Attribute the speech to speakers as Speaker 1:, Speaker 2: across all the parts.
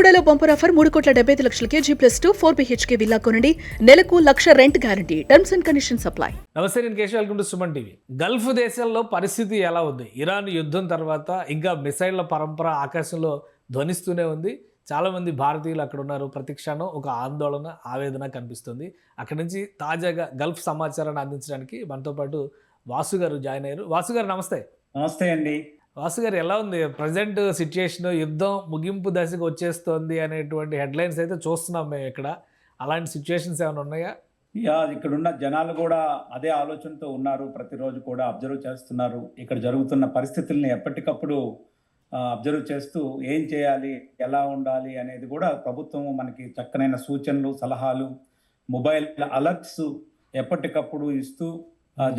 Speaker 1: బెల్లంకొండలో bumper offer 3,75,00,000 G+2 4 BHK villa కొనండి. నెలకు 1,00,000 rent guarantee. Terms and conditions apply.
Speaker 2: నమస్తే, నేను Keshav. Welcome to Suman TV. Gulf దేశాల్లో పరిస్థితి ఎలా ఉంది? ఇరాన్ యుద్ధం తర్వాత ఇంకా మిసైళ్ల పరంపర ఆకాశంలో ధ్వనిస్తూనే ఉంది. చాలామంది భారతీయులు అక్కడ ఉన్నారు. ప్రతి క్షణం ఒక ఆందోళన, ఆవేదన కనిపిస్తుంది. అక్కడి నుంచి తాజాగా గల్ఫ్ సమాచారాన్ని అందించడానికి మనతో పాటు వాసు గారు జాయిన్ అయ్యారు. వాసు గారు నమస్తే.
Speaker 3: నమస్తే అండి.
Speaker 2: వాసు గారు, ఎలా ఉంది ప్రజెంట్ సిచ్యుయేషన్? యుద్ధం ముగింపు దశకు వచ్చేస్తోంది అనేటువంటి హెడ్లైన్స్ అయితే చూస్తున్నాం మేము ఇక్కడ. అలాంటి సిచ్యుయేషన్స్ ఏమైనా ఉన్నాయా?
Speaker 3: ఇక్కడున్న జనాలు కూడా అదే ఆలోచనతో ఉన్నారు. ప్రతిరోజు కూడా అబ్జర్వ్ చేస్తున్నారు. ఇక్కడ జరుగుతున్న పరిస్థితుల్ని ఎప్పటికప్పుడు అబ్జర్వ్ చేస్తూ ఏం చేయాలి, ఎలా ఉండాలి అనేది కూడా ప్రభుత్వం మనకి చక్కనైన సూచనలు, సలహాలు, మొబైల్ అలర్ట్స్ ఎప్పటికప్పుడు ఇస్తూ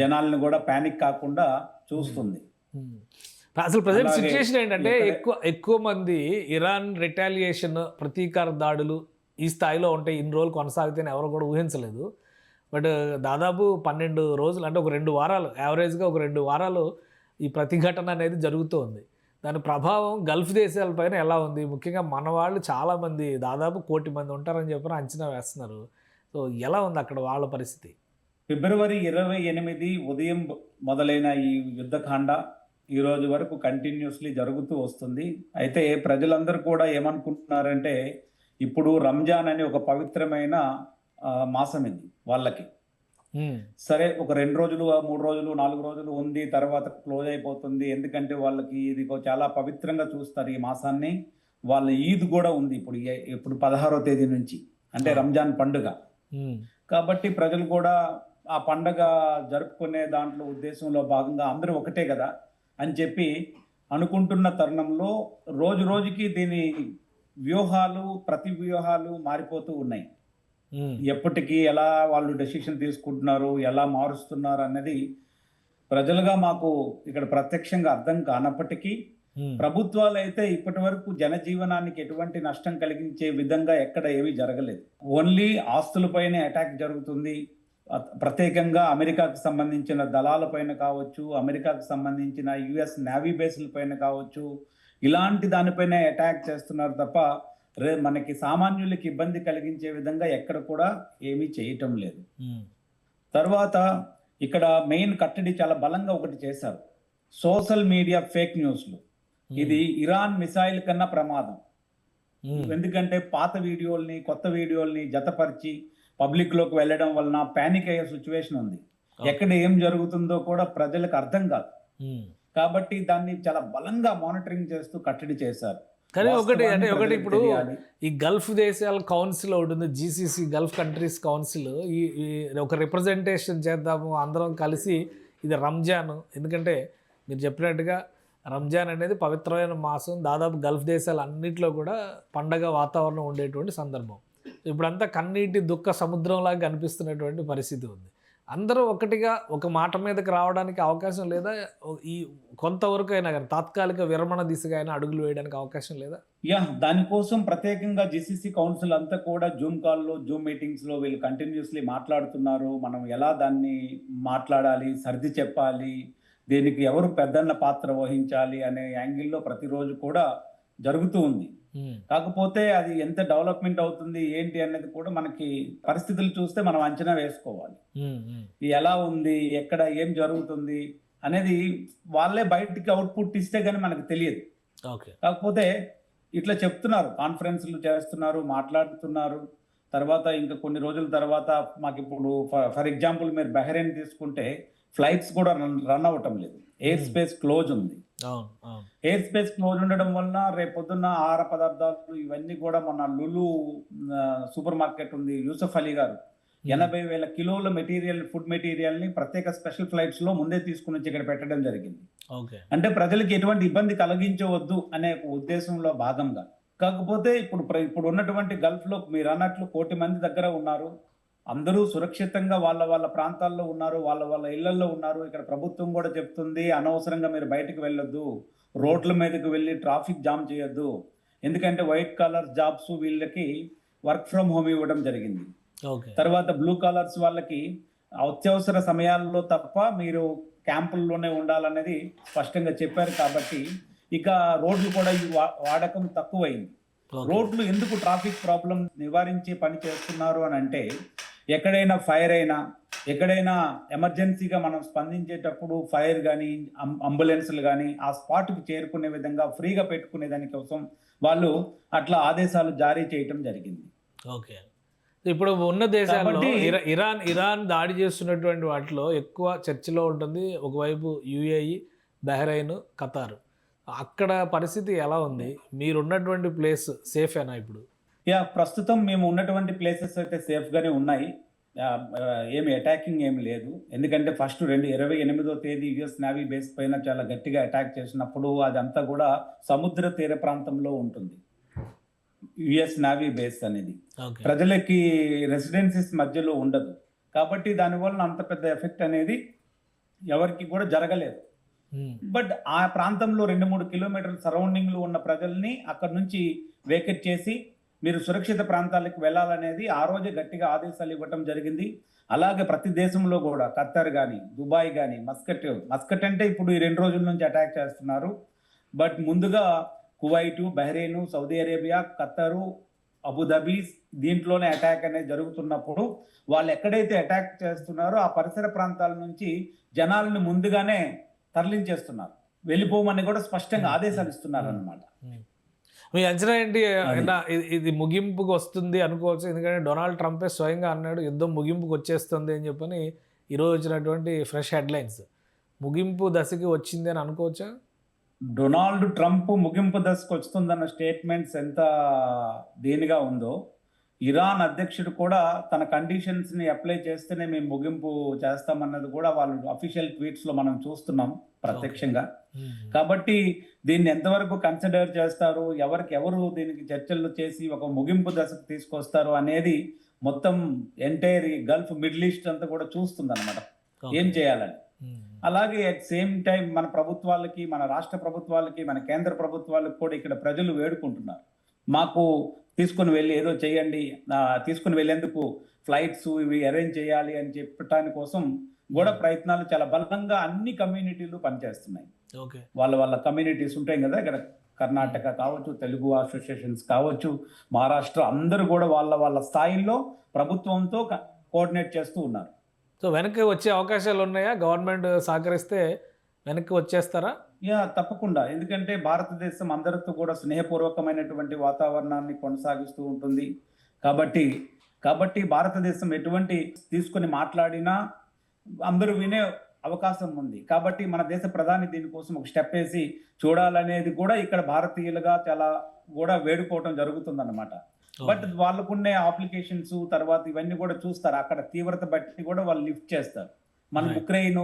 Speaker 3: జనాలను కూడా ప్యానిక్ కాకుండా చూస్తుంది.
Speaker 2: అసలు ప్రజెంట్ సిచ్యుయేషన్ ఏంటంటే ఎక్కువ మంది ఇరాన్ రిటాలియేషన్, ప్రతీకార దాడులు ఈ స్థాయిలో ఉంటాయి, ఇన్ని రోజులు కొనసాగితేనే ఎవరు కూడా ఊహించలేదు. బట్ దాదాపు 12 రోజులు, అంటే ఒక 2 వారాలు, యావరేజ్గా ఒక 2 వారాలు ఈ ప్రతిఘటన అనేది జరుగుతూ ఉంది. దాని ప్రభావం గల్ఫ్ దేశాలపైన ఎలా ఉంది? ముఖ్యంగా మన వాళ్ళు చాలామంది, దాదాపు 1 కోటి మంది ఉంటారని చెప్పి అంచనా వేస్తున్నారు. సో ఎలా ఉంది అక్కడ వాళ్ళ పరిస్థితి?
Speaker 3: ఫిబ్రవరి 28 ఉదయం మొదలైన ఈ యుద్ధకాండ ఈ రోజు వరకు కంటిన్యూస్లీ జరుగుతూ వస్తుంది. అయితే ప్రజలందరూ కూడా ఏమనుకుంటున్నారంటే, ఇప్పుడు రంజాన్ అనే ఒక పవిత్రమైన మాసం ఇది వాళ్ళకి. సరే, ఒక 2 రోజులు, 3 రోజులు, 4 రోజులు ఉంది, తర్వాత క్లోజ్ అయిపోతుంది. ఎందుకంటే వాళ్ళకి ఇది చాలా పవిత్రంగా చూస్తారు ఈ మాసాన్ని. వాళ్ళ ఈద్ కూడా ఉంది ఇప్పుడు 16వ తేదీ నుంచి, అంటే రంజాన్ పండుగ. కాబట్టి ప్రజలు కూడా ఆ పండగ జరుపుకునే దాంట్లో ఉద్దేశంలో భాగంగా అందరూ ఒకటే కదా అని చెప్పి అనుకుంటున్న తరుణంలో రోజు రోజుకి దీని వ్యూహాలు, ప్రతి వ్యూహాలు మారిపోతూ ఉన్నాయి. ఎప్పటికీ ఎలా వాళ్ళు డెసిషన్ తీసుకుంటున్నారు, ఎలా మారుస్తున్నారు అన్నది ప్రజలుగా మాకు ఇక్కడ ప్రత్యక్షంగా అర్థం కానప్పటికీ, ప్రభుత్వాలు అయితే ఇప్పటి వరకు జనజీవనానికి ఎటువంటి నష్టం కలిగించే విధంగా ఎక్కడ ఏమీ జరగలేదు. ఓన్లీ ఆస్తులపైనే అటాక్ జరుగుతుంది. ప్రత్యేకంగా అమెరికాకు సంబంధించిన దళాలపైన కావచ్చు, అమెరికాకు సంబంధించిన US నేవీ బేస్ల పైన కావచ్చు, ఇలాంటి దానిపైన అటాక్ చేస్తున్నారు తప్ప మనకి సామాన్యులకి ఇబ్బంది కలిగించే విధంగా ఎక్కడ కూడా ఏమీ చేయటం లేదు. తర్వాత ఇక్కడ మెయిన్ కట్టడి చాలా బలంగా ఒకటి చేశారు, సోషల్ మీడియా ఫేక్ న్యూస్లు. ఇది ఇరాన్ మిసైల్ కన్నా ప్రమాదం. ఎందుకంటే పాత వీడియోల్ని, కొత్త వీడియోల్ని జతపరిచి పబ్లిక్ లోకి వెళ్ళడం వలన ప్యానిక్ అయ్యే సిచ్యువేషన్ ఉంది. ఎక్కడ ఏం జరుగుతుందో కూడా ప్రజలకు అర్థం కాదు. కాబట్టి దాన్ని చాలా బలంగా మానిటరింగ్ చేస్తూ కట్టడి చేశారు.
Speaker 2: కానీ ఒకటి ఇప్పుడు ఈ గల్ఫ్ దేశాల కౌన్సిల్ ఒకటి ఉంది, GCC, గల్ఫ్ కంట్రీస్ కౌన్సిల్. ఈ ఒక రిప్రజెంటేషన్ చేద్దాము అందరం కలిసి, ఇది రంజాన్. ఎందుకంటే మీరు చెప్పినట్టుగా రంజాన్ అనేది పవిత్రమైన మాసం. దాదాపు గల్ఫ్ దేశాలు అన్నింటిలో కూడా పండగ వాతావరణం ఉండేటువంటి సందర్భం. ఇప్పుడంతా కన్నీటి దుఃఖ సముద్రంలాగా కనిపిస్తున్నటువంటి పరిస్థితి ఉంది. అందరూ ఒకటిగా ఒక మాట మీదకి రావడానికి అవకాశం లేదా? ఈ కొంతవరకు అయినా కానీ తాత్కాలిక విరమణ దిశగా అయినా అడుగులు వేయడానికి అవకాశం లేదా?
Speaker 3: దానికోసం ప్రత్యేకంగా GCC కౌన్సిల్ అంతా కూడా జూమ్ కాల్లో, జూమ్ మీటింగ్స్లో వీళ్ళు కంటిన్యూస్లీ మాట్లాడుతున్నారు. మనం ఎలా దాన్ని మాట్లాడాలి, సర్ది చెప్పాలి, దీనికి ఎవరు పెద్దన్న పాత్ర వహించాలి అనే యాంగిల్లో ప్రతిరోజు కూడా జరుగుతూ ఉంది. కాకపోతే అది ఎంత డెవలప్మెంట్ అవుతుంది ఏంటి అనేది కూడా మనకి పరిస్థితులు చూస్తే మనం అంచనా వేసుకోవాలి. ఎలా ఉంది, ఎక్కడ ఏం జరుగుతుంది అనేది వాళ్ళే బయటికి అవుట్పుట్ ఇస్తే గానీ మనకు తెలియదు. కాకపోతే ఇట్లా చెప్తున్నారు, కాన్ఫరెన్స్లు చేస్తున్నారు, మాట్లాడుతున్నారు. తర్వాత ఇంకా కొన్ని రోజుల తర్వాత మాకు ఇప్పుడు ఫర్ ఎగ్జాంపుల్ మీరు బహ్రెయిన్ తీసుకుంటే ఫ్లైట్స్ కూడా రన్ అవ్వటం లేదు. ఎయిర్ స్పేస్ క్లోజ్ ఉంది. ఎయిర్ స్పేస్ క్లోజ్ ఉండడం వలన రేపు పొద్దున్న ఆహార పదార్థాలు ఇవన్నీ కూడా, మన లులు సూపర్ మార్కెట్ ఉంది, యూసఫ్ అలీ గారు 80,000 కిలోల ఫుడ్ మెటీరియల్ ని ప్రత్యేక స్పెషల్ ఫ్లైట్స్ లో ముందే తీసుకుని వచ్చి ఇక్కడ పెట్టడం జరిగింది. అంటే ప్రజలకు ఎటువంటి ఇబ్బంది కలిగించవద్దు అనే ఉద్దేశంలో భాగంగా. కాకపోతే ఇప్పుడు ఉన్నటువంటి గల్ఫ్ లో మీరు అన్నట్లు 1 కోటి మంది దగ్గర ఉన్నారు. అందరూ సురక్షితంగా వాళ్ళ ప్రాంతాల్లో ఉన్నారు, వాళ్ళ ఇళ్లలో ఉన్నారు. ఇక్కడ ప్రభుత్వం కూడా చెప్తుంది, అనవసరంగా మీరు బయటకు వెళ్ళొద్దు, రోడ్ల మీదకి వెళ్ళి ట్రాఫిక్ జామ్ చేయొద్దు. ఎందుకంటే వైట్ కాలర్ జాబ్స్ వీళ్ళకి వర్క్ ఫ్రమ్ హోమ్ ఇవ్వడం జరిగింది. తర్వాత బ్లూ కాలర్స్ వాళ్ళకి అత్యవసర సమయాల్లో తప్ప మీరు క్యాంపుల్లోనే ఉండాలనేది స్పష్టంగా చెప్పారు. కాబట్టి ఇక రోడ్లు కూడా వాడకం తక్కువైంది. రోడ్లు ఎందుకు ట్రాఫిక్ ప్రాబ్లం నివారించే పని చేస్తున్నారు అని అంటే, ఎక్కడైనా ఫైర్ అయినా, ఎక్కడైనా ఎమర్జెన్సీగా మనం స్పందించేటప్పుడు ఫైర్ కానీ అంబులెన్స్లు కానీ ఆ స్పాట్కి చేరుకునే విధంగా ఫ్రీగా పెట్టుకునే దానికోసం వాళ్ళు అట్లా ఆదేశాలు జారీ చేయటం జరిగింది.
Speaker 2: ఓకే. ఇప్పుడు ఉన్న దేశాల్లో
Speaker 3: కాబట్టి
Speaker 2: ఇరాన్ దాడి చేస్తున్నటువంటి వాటిలో ఎక్కువ చర్చలో ఉంటుంది ఒకవైపు యుఏఈ, బహ్రెయిన్, ఖతార్. అక్కడ పరిస్థితి ఎలా ఉంది? మీరున్నటువంటి ప్లేస్ సేఫేనా ఇప్పుడు?
Speaker 3: ప్రస్తుతం మేము ఉన్నటువంటి ప్లేసెస్ అయితే సేఫ్గానే ఉన్నాయి. ఏమి అటాకింగ్ ఏమి లేదు. ఎందుకంటే ఫస్ట్ 28వ తేదీ యుఎస్ నేవీ బేస్ పైన చాలా గట్టిగా అటాక్ చేసినప్పుడు అదంతా కూడా సముద్ర తీర ప్రాంతంలో ఉంటుంది యుఎస్ నేవీ బేస్ అనేది. ప్రజలకి రెసిడెన్సీస్ మధ్యలో ఉండదు కాబట్టి దానివల్ల అంత పెద్ద ఎఫెక్ట్ అనేది ఎవరికి కూడా జరగలేదు. బట్ ఆ ప్రాంతంలో 2-3 కిలోమీటర్ల సరౌండింగ్లో ఉన్న ప్రజల్ని అక్కడ నుంచి వేకెట్ చేసి మీరు సురక్షిత ప్రాంతాలకు వెళ్ళాలనేది ఆ రోజే గట్టిగా ఆదేశాలు ఇవ్వటం జరిగింది. అలాగే ప్రతి దేశంలో కూడా ఖత్తర్ కానీ, దుబాయ్ కానీ, మస్కట్ అంటే ఇప్పుడు ఈ 2 రోజుల నుంచి అటాక్ చేస్తున్నారు. బట్ ముందుగా Kuwait, Bahrain, Saudi Arabia, ఖత్తరు, Abu Dhabi దీంట్లోనే అటాక్ అనేది జరుగుతున్నప్పుడు వాళ్ళు ఎక్కడైతే అటాక్ చేస్తున్నారో ఆ పరిసర ప్రాంతాల నుంచి జనాలను ముందుగానే తరలించేస్తున్నారు, వెళ్ళిపోమని కూడా స్పష్టంగా ఆదేశాలు ఇస్తున్నారు అన్నమాట.
Speaker 2: మీ అంచనా ఏంటి? ఇది ముగింపుకు వస్తుంది అనుకోవచ్చు, ఎందుకంటే డొనాల్డ్ ట్రంపే స్వయంగా అన్నాడు యుద్ధం ముగింపుకు వచ్చేస్తుంది అని చెప్పని ఈరోజు వచ్చినటువంటి ఫ్రెష్ హెడ్లైన్స్. ముగింపు దశకి వచ్చింది అని అనుకోవచ్చా?
Speaker 3: డొనాల్డ్ ట్రంప్ ముగింపు దశకు వస్తుందన్న స్టేట్మెంట్స్ ఎంత దేనిగా ఉందో, ఇరాన్ అధ్యక్షుడు కూడా తన కండిషన్స్ని అప్లై చేస్తేనే మేము ముగింపు చేస్తామన్నది కూడా వాళ్ళు అఫీషియల్ ట్వీట్స్లో మనం చూస్తున్నాం ప్రత్యక్షంగా. కాబట్టి దీన్ని ఎంతవరకు కన్సిడర్ చేస్తారు, ఎవరు దీనికి చర్చలు చేసి ఒక ముగింపు దశకు తీసుకొస్తారు అనేది మొత్తం ఎంటైర్ గల్ఫ్ మిడిల్ ఈస్ట్ అంతా కూడా చూస్తుంది అనమాట ఏం చేయాలని. అలాగే అట్ సేమ్ టైం మన ప్రభుత్వాలకి, మన రాష్ట్ర ప్రభుత్వాలకి, మన కేంద్ర ప్రభుత్వాలకు కూడా ఇక్కడ ప్రజలు వేడుకుంటున్నారు, మాకు తీసుకుని వెళ్ళి ఏదో చేయండి, తీసుకుని వెళ్ళేందుకు ఫ్లైట్స్ ఇవి అరేంజ్ చేయాలి అని చెప్పటాని కోసం కూడా ప్రయత్నాలు చాలా బలంగా అన్ని కమ్యూనిటీలు పనిచేస్తున్నాయి. వాళ్ళ కమ్యూనిటీస్ ఉంటాయి కదా, ఇక్కడ కర్ణాటక కావచ్చు, తెలుగు అసోసియేషన్స్ కావచ్చు, మహారాష్ట్ర, అందరూ కూడా వాళ్ళ స్థాయిలో ప్రభుత్వంతో కోఆర్డినేట్ చేస్తూ ఉన్నారు.
Speaker 2: సో వెనక్కి వచ్చే అవకాశాలు ఉన్నాయా? గవర్నమెంట్ సహకరిస్తే వెనక్కి వచ్చేస్తారా?
Speaker 3: తప్పకుండా. ఎందుకంటే భారతదేశం అందరితో కూడా స్నేహపూర్వకమైనటువంటి వాతావరణాన్ని కొనసాగిస్తూ ఉంటుంది కాబట్టి భారతదేశం ఎటువంటి తీసుకొని మాట్లాడినా అందరూ వినే అవకాశం ఉంది. కాబట్టి మన దేశ ప్రధాని దీనికోసం ఒక స్టెప్ వేసి చూడాలనేది కూడా ఇక్కడ భారతీయులుగా చాలా కూడా వేడుకోవటం జరుగుతుందన్నమాట. బట్ వాళ్ళకున్నే అప్లికేషన్స్ తర్వాత ఇవన్నీ కూడా చూస్తారు, అక్కడ తీవ్రత బట్టి కూడా వాళ్ళు లిఫ్ట్ చేస్తారు. మనం ఉక్రెయిన్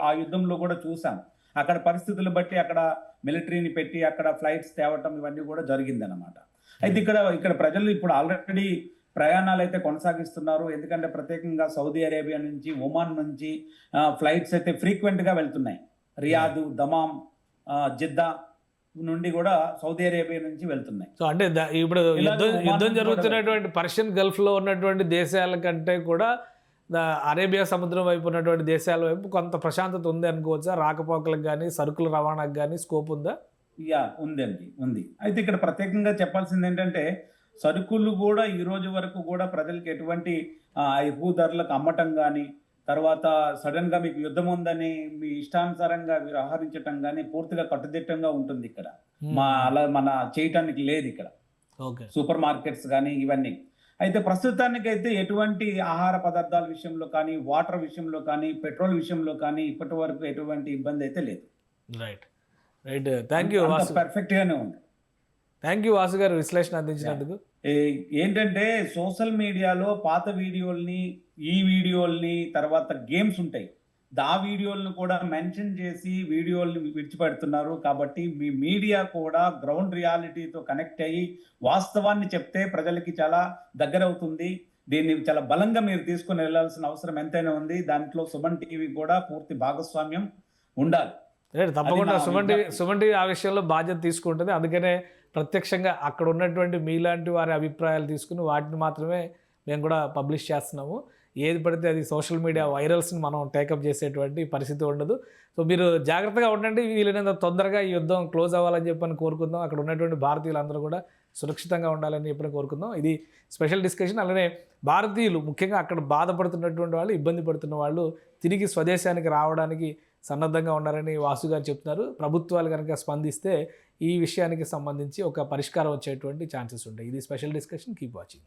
Speaker 3: ఆ యుద్ధంలో కూడా చూసాం, అక్కడ పరిస్థితులు బట్టి అక్కడ మిలిటరీని పెట్టి అక్కడ ఫ్లైట్స్ తేవటం ఇవన్నీ కూడా జరిగిందన్నమాట. అయితే ఇక్కడ ప్రజలు ఇప్పుడు ఆల్రెడీ ప్రయాణాలు అయితే కొనసాగిస్తున్నారు. ఎందుకంటే ప్రత్యేకంగా సౌదీ అరేబియా నుంచి, ఒమాన్ నుంచి ఫ్లైట్స్ అయితే ఫ్రీక్వెంట్గా వెళ్తున్నాయి. రియాద్, దమాం, జిద్దా నుండి కూడా సౌదీ అరేబియా నుంచి వెళ్తున్నాయి.
Speaker 2: సో అంటే ఇప్పుడు యుద్ధం జరుగుతున్నటువంటి పర్షియన్ గల్ఫ్లో ఉన్నటువంటి దేశాల కంటే కూడా అరేబియా సముద్రం వైపు ఉన్నటువంటి దేశాల వైపు కొంత ప్రశాంతత ఉంది అనుకోవచ్చా? రాకపోకలకు కానీ, సరుకుల రవాణాకు కానీ స్కోప్ ఉందా?
Speaker 3: ఉంది. అయితే ఇక్కడ ప్రత్యేకంగా చెప్పాల్సింది ఏంటంటే, సరుకులు కూడా ఈ రోజు వరకు కూడా ప్రజలకు ఎటువంటి ఎక్కువ ధరలకు అమ్మటం కానీ, తర్వాత సడన్ గా మీకు యుద్ధం ఉందని మీ ఇష్టానుసారంగా వ్యవహరించటం కానీ పూర్తిగా కట్టుదిట్టంగా ఉంటుంది ఇక్కడ. అలా మన చేయటానికి లేదు ఇక్కడ సూపర్ మార్కెట్స్ కానీ ఇవన్నీ. అయితే ప్రస్తుతానికైతే ఎటువంటి ఆహార పదార్థాల విషయంలో కానీ, వాటర్ విషయంలో కానీ, పెట్రోల్ విషయంలో కానీ ఇప్పటి వరకు ఎటువంటి ఇబ్బంది అయితే లేదు.
Speaker 2: రైట్. Thank you.
Speaker 3: పర్ఫెక్ట్ గానే ఉంది.
Speaker 2: థ్యాంక్ యూ వాసు గారు విశ్లేషణ అందించినందుకు.
Speaker 3: ఏంటంటే సోషల్ మీడియాలో పాత వీడియోల్ని, ఈ వీడియోల్ని, తర్వాత గేమ్స్ ఉంటాయి, ఆ వీడియోలను కూడా మెన్షన్ చేసి వీడియోల్ని విడిచిపెడుతున్నారు. కాబట్టి మీ మీడియా కూడా గ్రౌండ్ రియాలిటీతో కనెక్ట్ అయ్యి వాస్తవాన్ని చెప్తే ప్రజలకి చాలా దగ్గర అవుతుంది. దీన్ని చాలా బలంగా మీరు తీసుకుని వెళ్ళాల్సిన అవసరం ఎంతైనా ఉంది. దాంట్లో సుమన్ టీవీ కూడా పూర్తి భాగస్వామ్యం ఉండాలి.
Speaker 2: తప్పకుండా సుమన్ టీవీ ఆ విషయంలో బాధ్యత తీసుకుంటుంది. అందుకనే ప్రత్యక్షంగా అక్కడ ఉన్నటువంటి మీలాంటి వారి అభిప్రాయాలు తీసుకుని వాటిని మాత్రమే మేము కూడా పబ్లిష్ చేస్తున్నాము. ఏది పడితే అది సోషల్ మీడియా వైరల్స్ని మనం టేకప్ చేసేటువంటి పరిస్థితి ఉండదు. సో మీరు జాగ్రత్తగా ఉండండి. వీలైనంత తొందరగా ఈ యుద్ధం క్లోజ్ అవ్వాలని చెప్పని కోరుకుందాం. అక్కడ ఉన్నటువంటి భారతీయులందరూ కూడా సురక్షితంగా ఉండాలని ఎప్పుడైనా కోరుకుందాం. ఇది స్పెషల్ డిస్కషన్. అలానే భారతీయులు ముఖ్యంగా అక్కడ బాధపడుతున్నటువంటి వాళ్ళు, ఇబ్బంది పడుతున్న వాళ్ళు తిరిగి స్వదేశానికి రావడానికి సన్నద్ధంగా ఉన్నారని వాసు గారు చెప్తున్నారు. ప్రభుత్వాలు కనుక స్పందిస్తే ఈ విషయానికి సంబంధించి ఒక పరిష్కారం వచ్చేటువంటి ఛాన్సెస్ ఉంటాయి. ఇది స్పెషల్ డిస్కషన్. Keep watching.